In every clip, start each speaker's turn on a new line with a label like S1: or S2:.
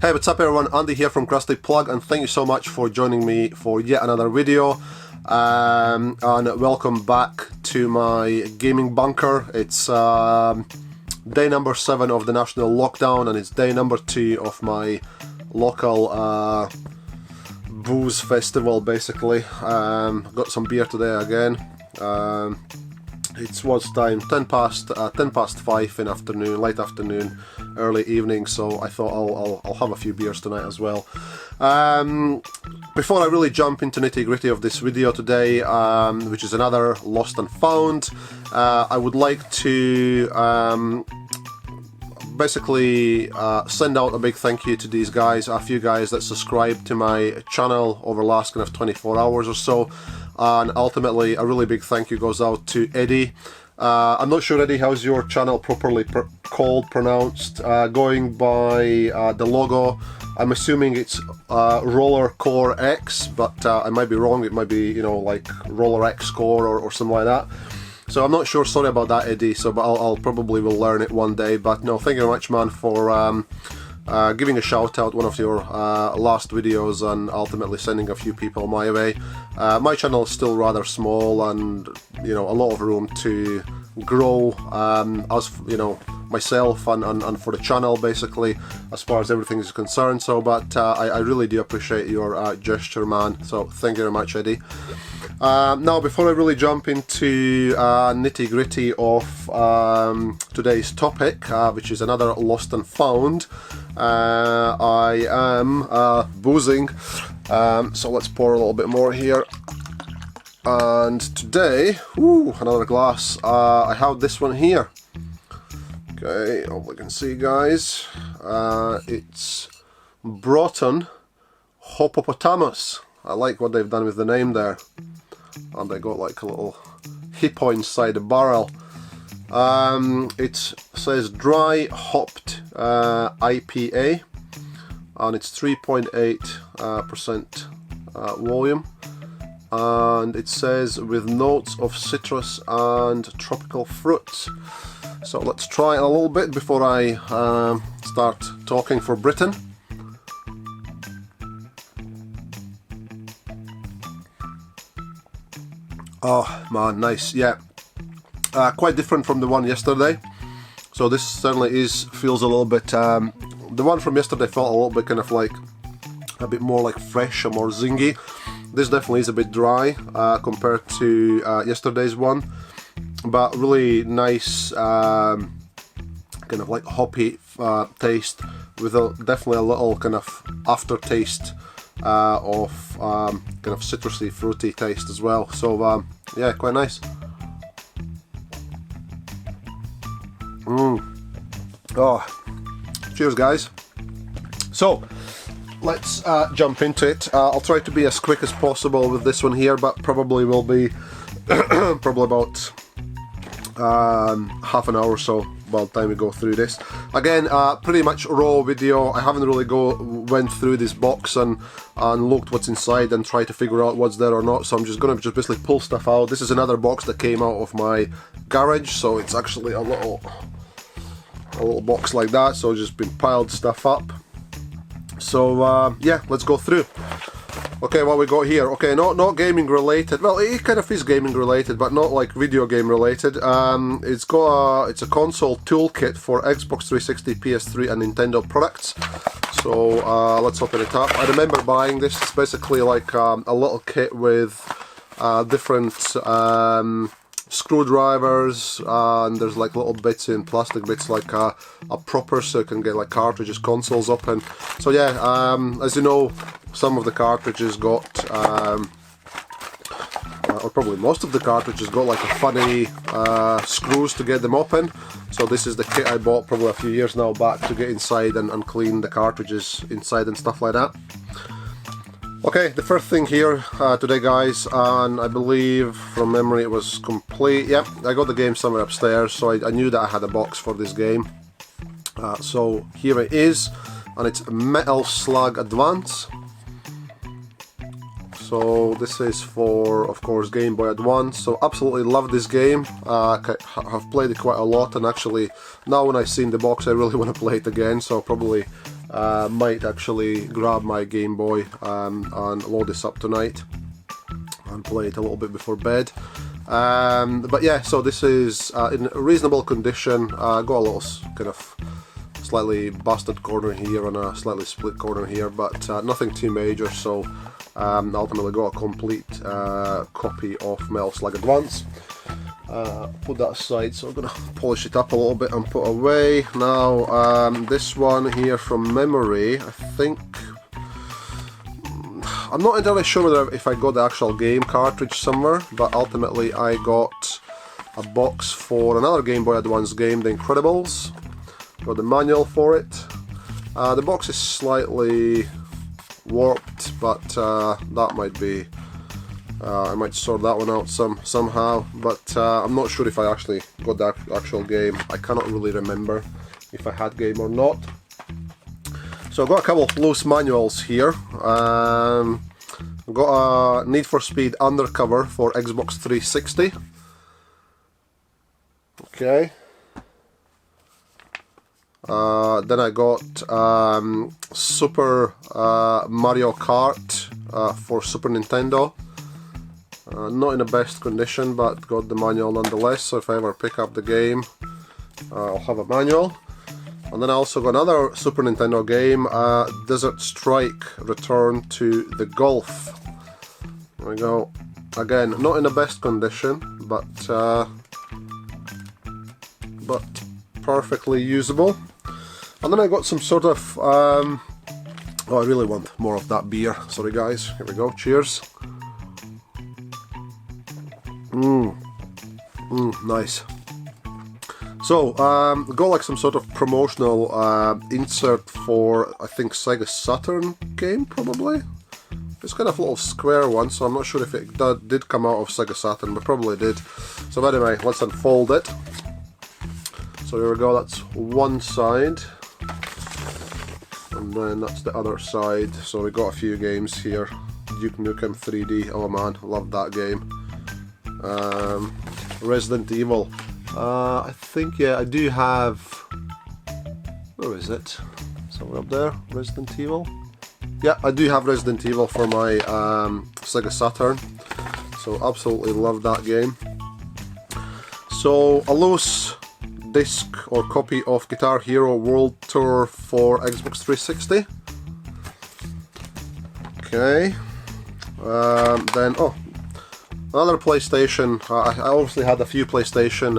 S1: Hey, what's up everyone, Andy here from Krusty Plug, and thank you so much for joining me for yet another video. And welcome back to my gaming bunker. It's day number 7 of the national lockdown, and it's day number 2 of my local booze festival basically. Got some beer today again. It was time 10 past 5 in afternoon, late afternoon, early evening, so I thought I'll have a few beers tonight as well. Before I really jump into nitty-gritty of this video today, which is another lost and found, I would like to basically send out a big thank you to these guys, a few guys that subscribed to my channel over the last kind of 24 hours or so. And ultimately a really big thank you goes out to Eddie. I'm not sure, Eddie, how's your channel properly pronounced? Going by the logo, I'm assuming it's Roller Core X, but I might be wrong. It might be, you know, like Roller X Core or something like that. So I'm not sure, sorry about that, Eddie, so but I'll probably will learn it one day. But no, thank you very much, man, for giving a shout out one of your last videos and ultimately sending a few people my way. My channel is still rather small, and you know, a lot of room to grow, as you know, myself and for the channel basically, as far as everything is concerned. So but I really do appreciate your gesture, man, so thank you very much, Eddie. Now, before I really jump into nitty-gritty of today's topic, which is another lost and found, I am boozing, so let's pour a little bit more here. And today, another glass. I have this one here. Okay, hope you can see, guys. It's Broughton Hippopotamus. I like what they've done with the name there. And they got like a little hippo inside the barrel. It says dry hopped IPA, and it's 3.8% volume, and it says with notes of citrus and tropical fruits. So let's try it a little bit before I start talking for Britain. Oh man, nice, yeah. Quite different from the one yesterday. So this certainly feels a little bit, the one from yesterday felt a little bit kind of like, a bit more like fresh and more zingy. This definitely is a bit dry compared to yesterday's one. But really nice, kind of like hoppy taste, with definitely a little kind of aftertaste of kind of citrusy, fruity taste as well. So yeah, quite nice. Oh, cheers, guys. So let's jump into it. I'll try to be as quick as possible with this one here, but probably will be probably about half an hour or so by the time we go through this. Again, pretty much raw video. I haven't really went through this box and looked what's inside and try to figure out what's there or not, so I'm just gonna basically pull stuff out. This is another box that came out of my garage, so it's actually a little box like that, so just been piled stuff up. So yeah, let's go through. Okay, what we got here? Okay, not gaming related. Well, it kind of is gaming related, but not like video game related. It's a console toolkit for Xbox 360, PS3, and Nintendo products. So let's open it up. I remember buying this. It's basically like a little kit with different screwdrivers, and there's like little bits in plastic bits, like a propper, so you can get like cartridges, consoles open. So yeah, as you know, some of the cartridges got, or probably most of the cartridges got like a funny screws to get them open. So this is the kit I bought probably a few years now back to get inside and clean the cartridges inside and stuff like that. Okay, the first thing here today, guys, and I believe from memory it was complete. Yep, I got the game somewhere upstairs, so I knew that I had a box for this game. So here it is, and it's Metal Slug Advance. So this is for, of course, Game Boy Advance. So absolutely love this game. I've played it quite a lot, and actually now when I've seen the box I really want to play it again, so probably might actually grab my Game Boy and load this up tonight and play it a little bit before bed. But yeah, so this is in reasonable condition. Got a little kind of slightly busted corner here and a slightly split corner here, but nothing too major. So ultimately got a complete copy of Metal Slug Advance. Put that aside, so I'm going to polish it up a little bit and put away. Now this one here from memory, I think, I'm not entirely sure whether if I got the actual game cartridge somewhere, but ultimately I got a box for another Game Boy Advance game, The Incredibles. Got the manual for it. The box is slightly warped, but that might be, I might sort that one out somehow, but I'm not sure if I actually got the actual game. I cannot really remember if I had game or not. So I've got a couple of loose manuals here. I've got a Need for Speed Undercover for Xbox 360. Okay. Then I got Super Mario Kart for Super Nintendo. Not in the best condition, but got the manual nonetheless, so if I ever pick up the game, I'll have a manual. And then I also got another Super Nintendo game, Desert Strike Return to the Gulf. There we go. Again, not in the best condition, but perfectly usable. And then I got some sort of, oh, I really want more of that beer. Sorry guys, here we go, cheers. Nice. So, got like some sort of promotional insert for, I think, Sega Saturn game, probably? It's kind of a little square one, so I'm not sure if it did come out of Sega Saturn, but probably did. So anyway, let's unfold it. So here we go, that's one side. And then that's the other side. So we got a few games here. Duke Nukem 3D, oh man, love that game. Resident Evil. I think, yeah, I do have, where is it? Somewhere up there, Resident Evil. Yeah, I do have Resident Evil for my Sega Saturn, so absolutely love that game. So a loose disc or copy of Guitar Hero World Tour for Xbox 360. Okay, then, oh, another PlayStation. I obviously had a few PlayStation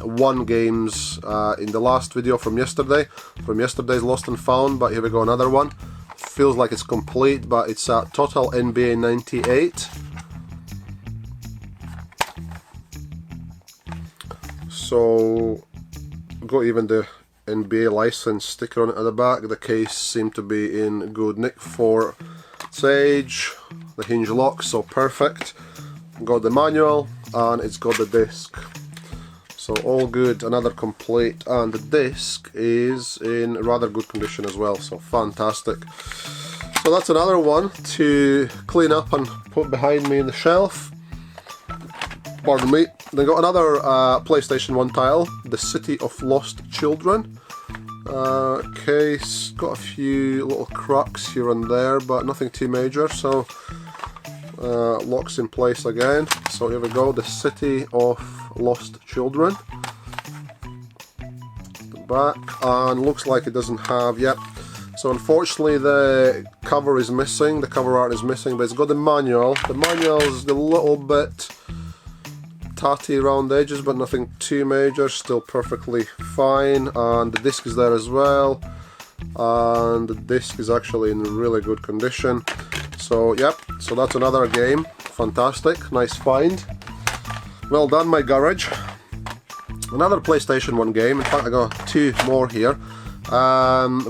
S1: 1 games in the last video from yesterday, from yesterday's Lost and Found, but here we go, another one. Feels like it's complete, but it's a Total NBA 98. So, got even the NBA license sticker on it at the back. The case seemed to be in good nick for its age. The hinge locks, so perfect. Got the manual and it's got the disc, so all good, another complete, and the disc is in rather good condition as well, so fantastic. So that's another one to clean up and put behind me in the shelf. Pardon me. Then got another PlayStation 1 title, The City of Lost Children. Case got a few little cracks here and there, but nothing too major, so locks in place again. So here we go, The City of Lost Children. The back, and looks like it doesn't have, yep. So unfortunately the cover is missing, the cover art is missing, but it's got the manual. The manual is a little bit tatty around the edges, but nothing too major, still perfectly fine. And the disc is there as well, and the disc is actually in really good condition. So yep, so that's another game. Fantastic, nice find. Well done, my garage. Another PlayStation 1 game, in fact I got two more here. We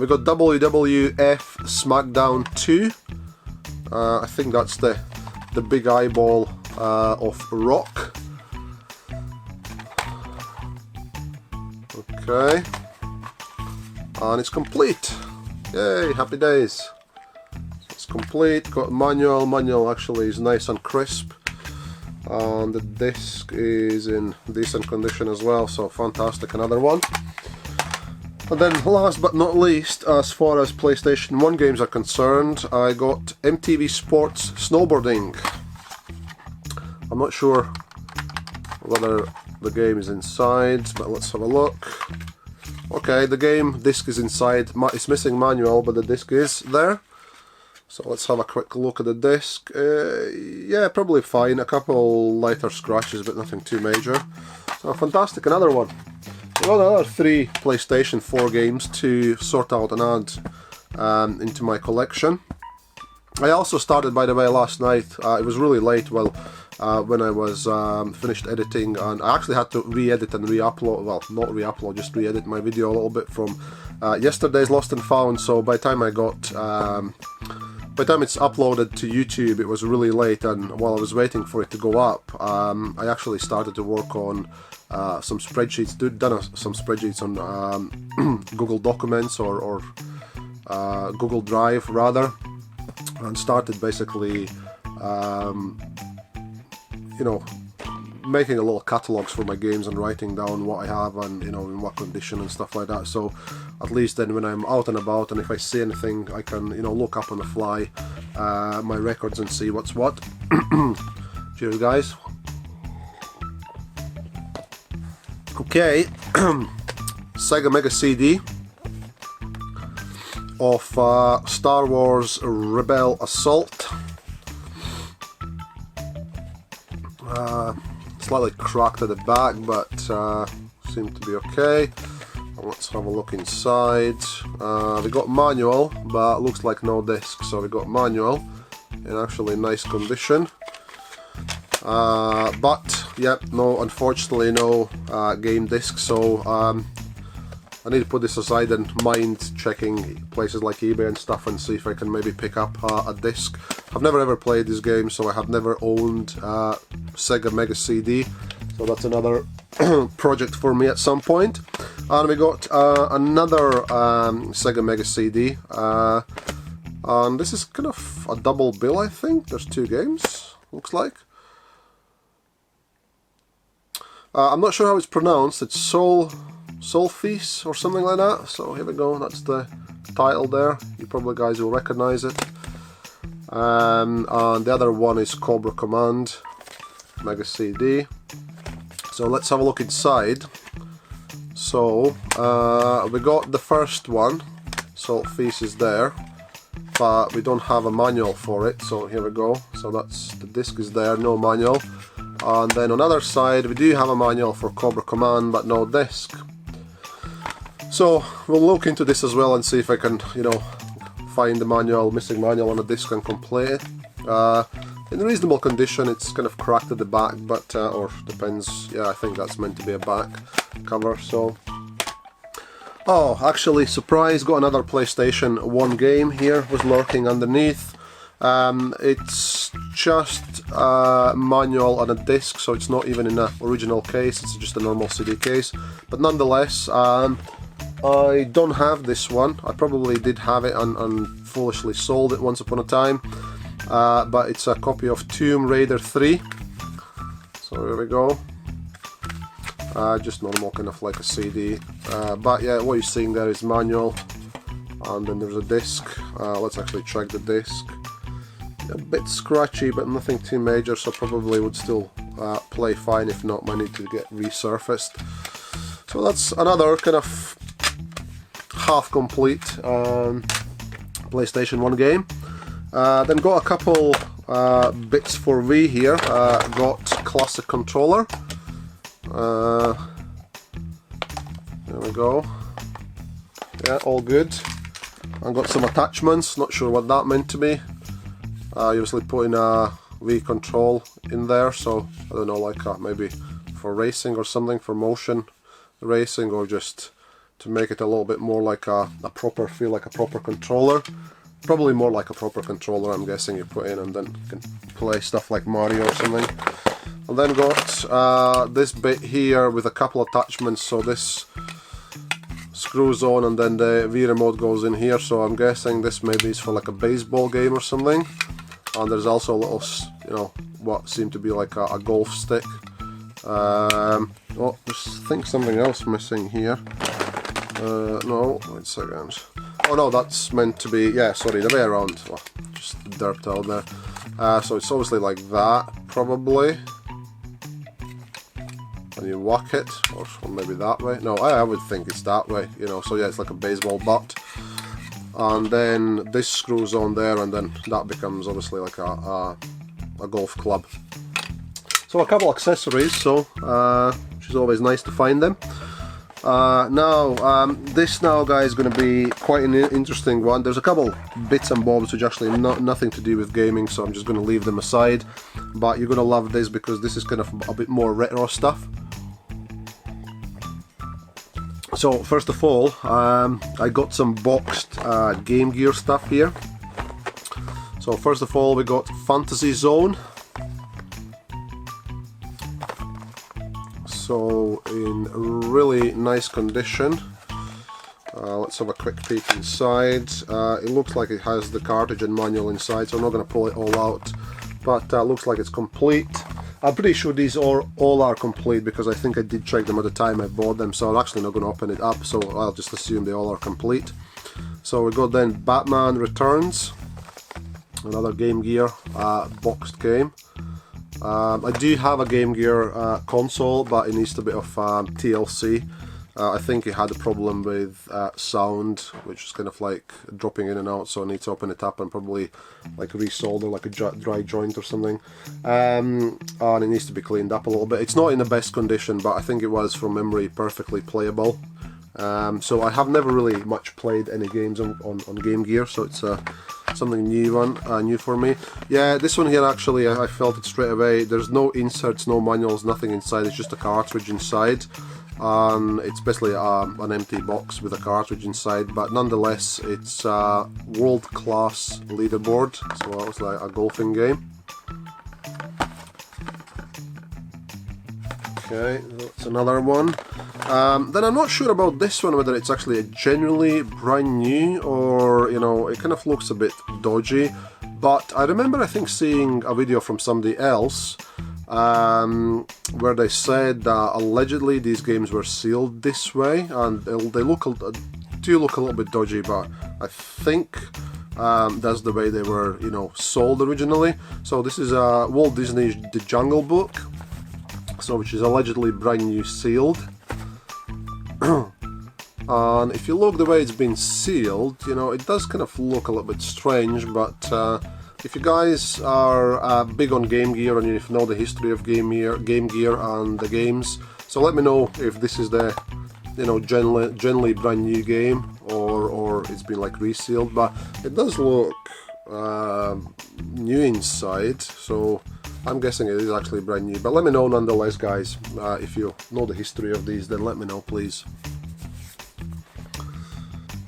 S1: got WWF SmackDown 2. I think that's the big eyeball of Rock. Okay. And it's complete. Yay, happy days. Complete, got manual actually is nice and crisp, and the disc is in decent condition as well, so fantastic, another one. And then last but not least, as far as PlayStation 1 games are concerned, I got MTV Sports Snowboarding. I'm not sure whether the game is inside, but let's have a look. Okay, the game disc is inside. It's missing manual, but the disc is there. So let's have a quick look at the disc. Yeah, probably fine. A couple lighter scratches, but nothing too major. So fantastic, another one. Well, another 3 PlayStation 4 games to sort out and add into my collection. I also started, by the way, last night. It was really late, well, when I was finished editing, and I actually had to re-edit and re-upload, well, not re-upload, just re-edit my video a little bit from yesterday's Lost and Found. So by the time I got, by the time it's uploaded to YouTube, it was really late, and while I was waiting for it to go up, I actually started to work on some spreadsheets, done some spreadsheets on Google Documents or Google Drive rather, and started basically you know, making a little catalogs for my games and writing down what I have and, you know, in what condition and stuff like that. So at least then when I'm out and about, and if I see anything, I can, you know, look up on the fly my records and see what's what. Cheers, guys. Okay, Sega Mega CD of Star Wars Rebel Assault. Slightly cracked at the back, but seemed to be okay. Let's have a look inside. We got manual, but looks like no disc, so we got manual in actually nice condition. But yep, no, unfortunately no game disc, so I need to put this aside and mind checking places like eBay and stuff and see if I can maybe pick up a disc. I've never ever played this game, so I have never owned Sega Mega CD, so that's another project for me at some point. And we got another Sega Mega CD, and this is kind of a double bill, I think. There's 2 games, looks like. I'm not sure how it's pronounced. It's Solfis or something like that. So here we go, that's the title there. You probably guys will recognize it. And the other one is Cobra Command Mega CD. So let's have a look inside. So we got the first one, Solfis is there, but we don't have a manual for it. So here we go. So that's, the disc is there, no manual. And then on the other side we do have a manual for Cobra Command, but no disc. So we'll look into this as well and see if I can, you know, find the manual, missing manual on a disc and complete it. In reasonable condition. It's kind of cracked at the back, but or depends. Yeah, I think that's meant to be a back cover. So, oh, actually, surprise! Got another PlayStation 1 game here. Was lurking underneath. It's just manual on a disc, so it's not even in an original case. It's just a normal CD case, but nonetheless. I don't have this one. I probably did have it and foolishly sold it once upon a time, but it's a copy of Tomb Raider 3. So here we go. Just normal, kind of like a CD, but yeah, what you're seeing there is manual, and then there's a disc. Let's actually check the disc. A bit scratchy, but nothing too major, so probably would still play fine. If not, might need to get resurfaced. So that's another kind of half-complete PlayStation 1 game. Then got a couple bits for Wii here. Got classic controller. There we go. Yeah, all good. And got some attachments. Not sure what that meant to be. Usually putting a Wii control in there, so I don't know, like maybe for racing or something, for motion racing, or just to make it a little bit more like a proper, feel like a proper controller. Probably more like a proper controller, I'm guessing, you put in and then you can play stuff like Mario or something. And then got this bit here with a couple attachments, so this screws on and then the Wii remote goes in here, so I'm guessing this maybe is for like a baseball game or something. And there's also a little, you know, what seemed to be like a golf stick. Oh, I think something else missing here. No, wait a second. Oh no, that's meant to be, yeah, sorry, the way around. Oh, just derped out there. So it's obviously like that, probably. And you whack it, or maybe that way. No, I would think it's that way, you know, so yeah, it's like a baseball bat. And then this screws on there, and then that becomes obviously like a golf club. So a couple accessories, so which is always nice to find them. This now, guys, is going to be quite an interesting one. There's a couple bits and bobs which actually nothing to do with gaming, so I'm just going to leave them aside. But you're going to love this because this is kind of a bit more retro stuff. So first of all, I got some boxed Game Gear stuff here. So first of all, we got Fantasy Zone. So in really nice condition. Let's have a quick peek inside. It looks like it has the cartridge and manual inside, so I'm not going to pull it all out, but looks like it's complete. I'm pretty sure these all are complete because I think I did check them at the time I bought them, so I'm actually not going to open it up, so I'll just assume they all are complete. So we got then Batman Returns, another Game Gear boxed game. I do have a Game Gear console, but it needs a bit of TLC. I think it had a problem with sound, which is kind of like dropping in and out, so I need to open it up and probably like resolder like a dry joint or something. And it needs to be cleaned up a little bit. It's not in the best condition, but I think it was, from memory, perfectly playable. So I have never really much played any games on Game Gear, so it's something new for me. Yeah, this one here actually, I felt it straight away. There's no inserts, no manuals, nothing inside. It's just a cartridge inside. It's basically an empty box with a cartridge inside, but nonetheless it's a world-class leaderboard, so that was like a golfing game. Okay, that's another one. Then I'm not sure about this one, whether it's actually a genuinely brand new or, you know, it kind of looks a bit dodgy, but I remember I think seeing a video from somebody else where they said that allegedly these games were sealed this way, and do look a little bit dodgy, but I think that's the way they were, you know, sold originally. So this is Walt Disney's The Jungle Book, so which is allegedly brand new sealed. And if you look the way it's been sealed, you know, it does kind of look a little bit strange, but if you guys are big on Game Gear and you know the history of Game Gear and the games, so let me know if this is the, you know, generally brand new game or it's been like resealed. But it does look new inside, so I'm guessing it is actually brand new. But let me know nonetheless, guys, if you know the history of these, then let me know, please.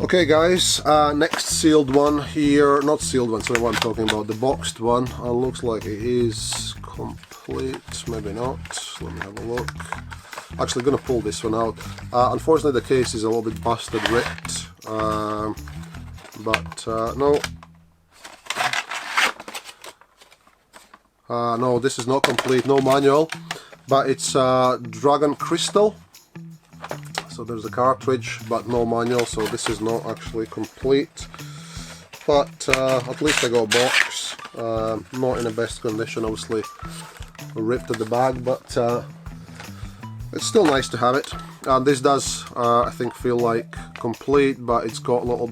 S1: Okay, guys, next sealed one here, not sealed one, sorry, what I'm talking about, the boxed one. Looks like it is complete, maybe not, let me have a look. Actually going to pull this one out. Unfortunately the case is a little bit busted, ripped, but no. No, this is not complete, no manual, but it's Dragon Crystal. So there's a cartridge but no manual, so this is not actually complete. But at least I got a box, not in the best condition, obviously ripped at the bag, but it's still nice to have it. And this does, I think, feel like complete, but it's got a little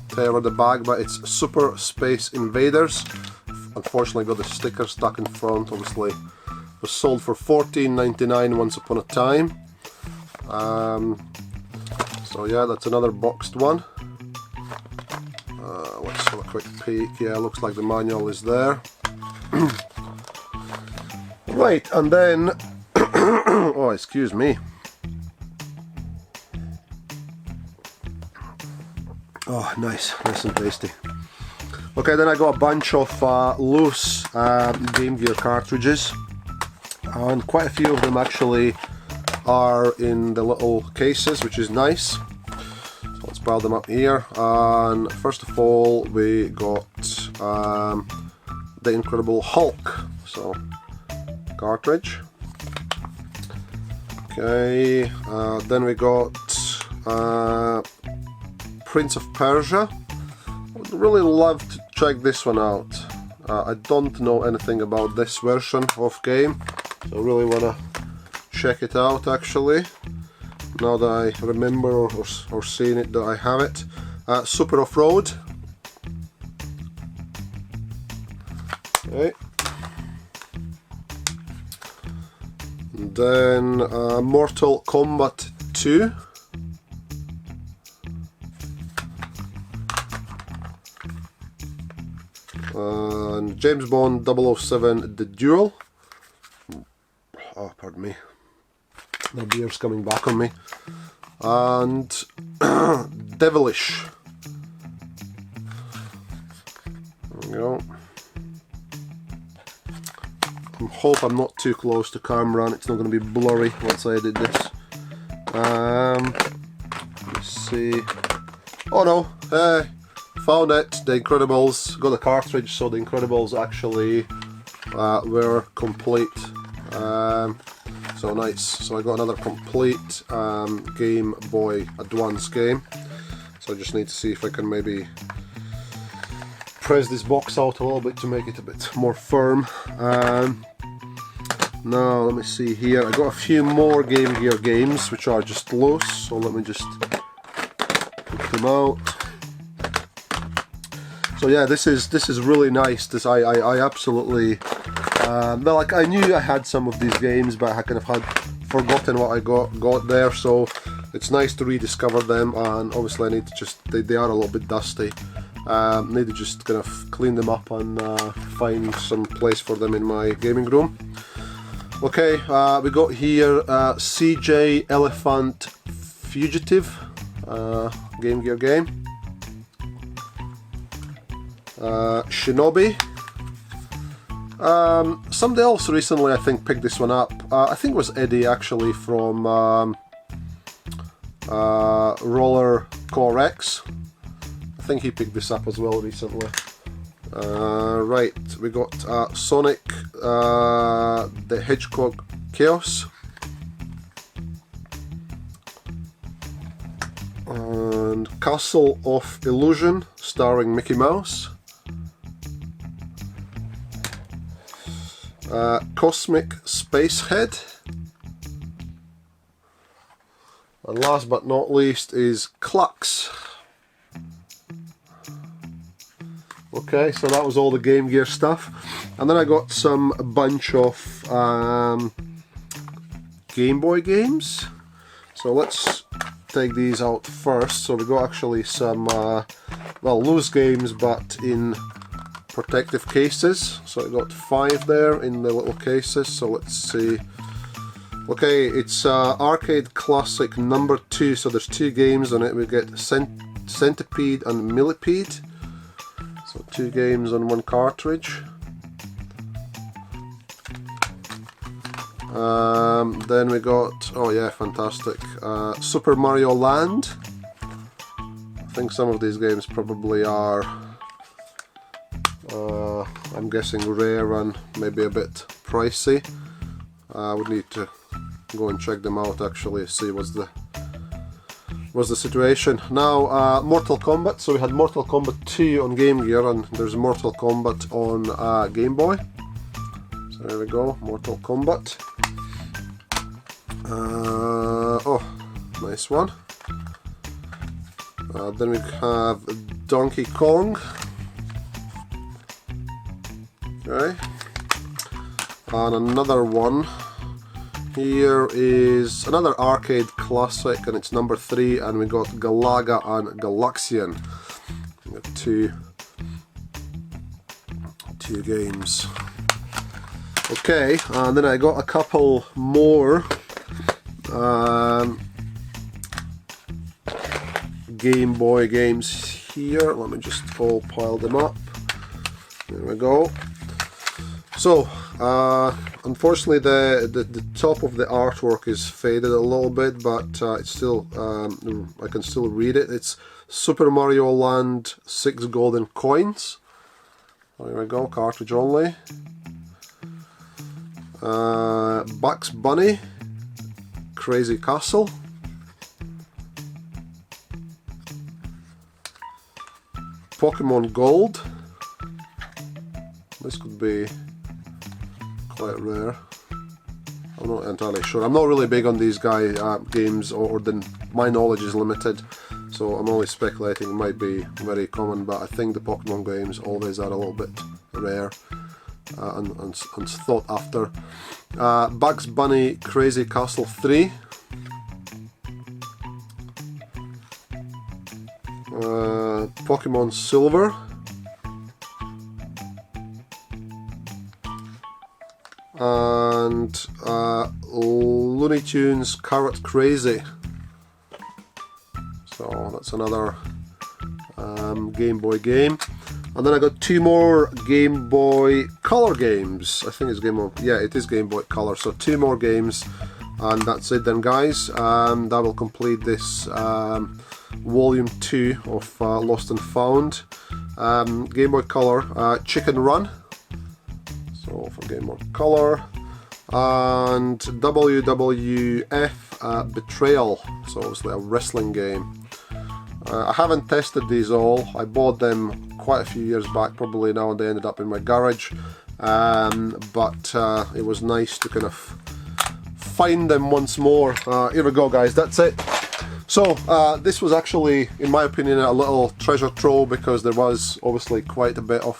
S1: tear at the bag, but it's Super Space Invaders. Unfortunately got the sticker stuck in front, obviously. It was sold for $14.99 once upon a time. So yeah, that's another boxed one. Let's have a quick peek. Yeah, looks like the manual is there. Right, and then oh, excuse me. Oh, nice and tasty. Okay, then I got a bunch of loose Game Gear cartridges, and quite a few of them actually are in the little cases, which is nice. So let's pile them up here. And first of all, we got the Incredible Hulk. So cartridge. Okay, then we got Prince of Persia. I would really love to check this one out. I don't know anything about this version of game, so I really want to check it out actually, now that I remember or seeing it that I have it. Super Off-Road. Okay. And then Mortal Kombat 2. And James Bond 007 The Duel. Oh, pardon me. The beer's coming back on me. And Devilish. There we go. I hope I'm not too close to camera and it's not going to be blurry once I edit this. Let's see. Oh no, found it, The Incredibles. Got the cartridge, so The Incredibles actually were complete. So nice. So I got another complete Game Boy Advance game. So I just need to see if I can maybe press this box out a little bit to make it a bit more firm. Now let me see here. I got a few more Game Gear games which are just loose. So let me just put them out. So yeah, this is really nice. I absolutely well, like I knew I had some of these games, but I kind of had forgotten what I got there. So it's nice to rediscover them, and obviously I need to just they are a little bit dusty. Need to just kind of clean them up and find some place for them in my gaming room. Okay, we got here CJ Elephant Fugitive Game Gear game. Shinobi. Somebody else recently I think picked this one up. I think it was Eddie actually from Roller Core X. I think he picked this up as well recently. Right, we got Sonic the Hedgehog Chaos. And Castle of Illusion starring Mickey Mouse. Cosmic Spacehead. And last but not least is Clucks. Okay, so that was all the Game Gear stuff. And then I got a bunch of Game Boy games. So let's take these out first. So we got actually some, well, loose games, but in protective cases. So I got 5 there in the little cases. So let's see. Okay, it's Arcade Classic number 2. So there's 2 games on it. We get Centipede and Millipede. So 2 games on 1 cartridge. Then we got, oh yeah, fantastic, Super Mario Land. I think some of these games probably are, I'm guessing rare and maybe a bit pricey. I would need to go and check them out actually, see what's the situation. Now Mortal Kombat, so we had Mortal Kombat 2 on Game Gear and there's Mortal Kombat on Game Boy. So there we go, Mortal Kombat. Oh, nice one. Then we have Donkey Kong. Okay. And another one. Here is another arcade classic and it's number 3, and we got Galaga and Galaxian. We got two games. Okay, and then I got a couple more Game Boy games here. Let me just all pile them up. There we go. So, unfortunately the top of the artwork is faded a little bit, but it's still, I can still read it. It's Super Mario Land 6 Golden Coins. There we go, cartridge only. Bugs Bunny Crazy Castle. Pokemon Gold. This could be quite rare. I'm not entirely sure. I'm not really big on these games, or my knowledge is limited, so I'm only speculating. It might be very common, but I think the Pokemon games always are a little bit rare and thought after. Bugs Bunny Crazy Castle 3. Pokemon Silver. And Looney Tunes Carrot Crazy. So that's another Game Boy game. And then I got 2 more Game Boy Color games. I think it's it is Game Boy Color. So 2 more games, and that's it then, guys. That will complete this volume 2 of Lost and Found. Game Boy Color, Chicken Run. So for Game Boy Color, and WWF Betrayal. So obviously a wrestling game. I haven't tested these all. I bought them quite a few years back, probably now, and they ended up in my garage. But it was nice to kind of find them once more. Here we go, guys. That's it. So this was actually, in my opinion, a little treasure trove, because there was obviously quite a bit of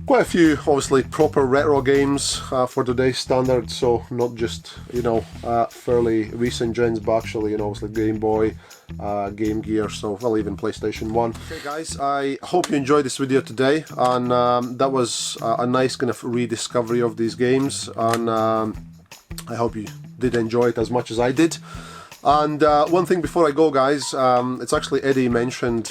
S1: quite a few obviously proper retro games for today's standards, so not just, you know, fairly recent gens, but actually, you know, obviously Game Boy, Game Gear, so well, even PlayStation 1. Okay guys, I hope you enjoyed this video today, and that was a nice kind of rediscovery of these games, and I hope you did enjoy it as much as I did. And one thing before I go, guys, it's actually Eddie mentioned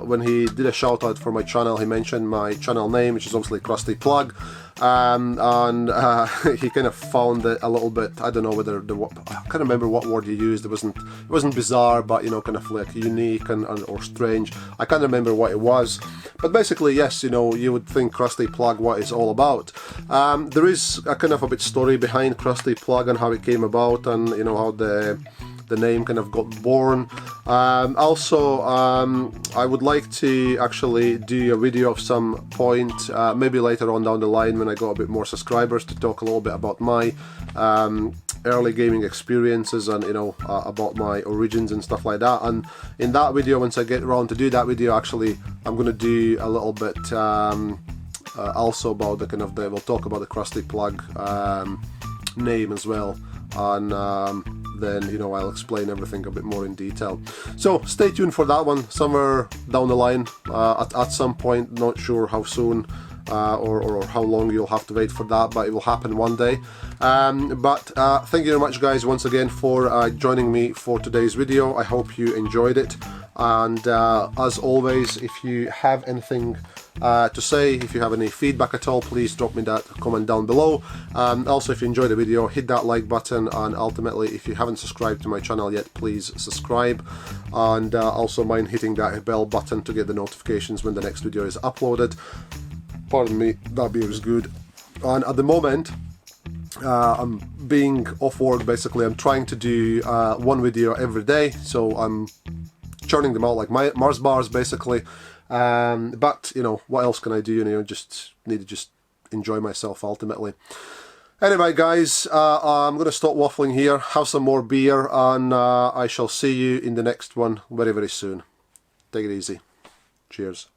S1: when he did a shout out for my channel, he mentioned my channel name, which is obviously Krusty Plug, and he kind of found it a little bit, I don't know whether I can't remember what word he used. It wasn't bizarre, but, you know, kind of like unique or strange. I can't remember what it was, but basically, yes, you know, you would think Krusty Plug, what it's all about. There is a kind of a bit story behind Krusty Plug and how it came about, and, you know, how the name kind of got born. Also, I would like to actually do a video of some point, maybe later on down the line when I got a bit more subscribers, to talk a little bit about my early gaming experiences, and, you know, about my origins and stuff like that. And in that video, once I get around to do that video, actually I'm going to do a little bit also about the kind of we'll talk about the Krusty Plug name as well, and then, you know, I'll explain everything a bit more in detail. So stay tuned for that one somewhere down the line, at some point. Not sure how soon or how long you'll have to wait for that, but it will happen one day. But thank you very much, guys, once again for joining me for today's video. I hope you enjoyed it, and as always, if you have anything to say, if you have any feedback at all, please drop me that comment down below. Also, if you enjoyed the video, hit that like button, and ultimately, if you haven't subscribed to my channel yet, please subscribe, and also mind hitting that bell button to get the notifications when the next video is uploaded. Pardon me, that beer is good. And at the moment, I'm being off work. Basically, I'm trying to do one video every day, so I'm churning them out like Mars bars, basically. But, you know, what else can I do? You know, just need to enjoy myself ultimately. Anyway, guys, I'm going to stop waffling here, have some more beer, and I shall see you in the next one very, very soon. Take it easy. Cheers.